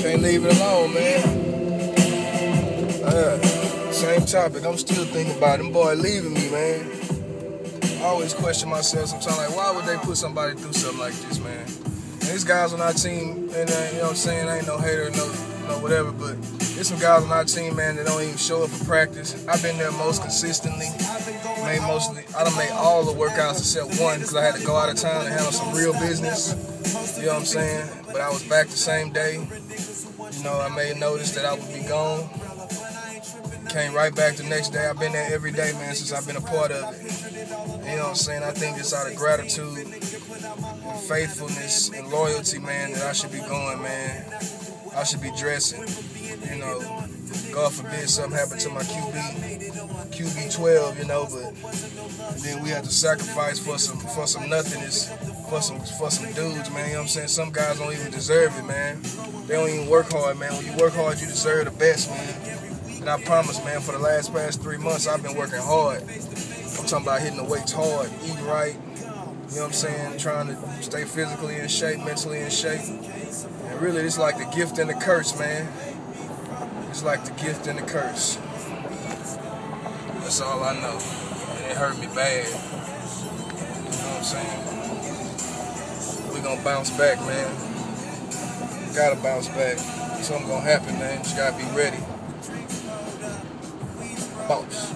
Can't leave it alone, man. Same topic. I'm still thinking about them boy leaving me, man. I always question myself sometimes, like, why would they put somebody through something like this, man? And these guys on our team, and you know what I'm saying, I ain't no hater, no whatever, but there's some guys on our team, man, that don't even show up for practice. I've been there most consistently. I done made all the workouts except one because I had to go out of town and handle some real business. You know what I'm saying? But I was back the same day. You know, I made notice that I would be gone. Came right back the next day. I've been there every day, man, since I've been a part of it. You know what I'm saying? I think it's out of gratitude and faithfulness and loyalty, man, that I should be going, man. I should be dressing. You know, God forbid something happened to my QB 12, you know, but then we had to sacrifice for some nothingness, for some dudes, man. You know what I'm saying? Some guys don't even deserve it, man. They don't even work hard, man. When you work hard, you deserve the best, man. And I promise, man, for the past 3 months, I've been working hard. I'm talking about hitting the weights hard, eating right, you know what I'm saying, trying to stay physically in shape, mentally in shape. And really, it's like the gift and the curse, man. It's like the gift and the curse. That's all I know. And it hurt me bad. You know what I'm saying? We gonna bounce back, man. Gotta bounce back. Something gonna happen, man. Just gotta be ready. Boss.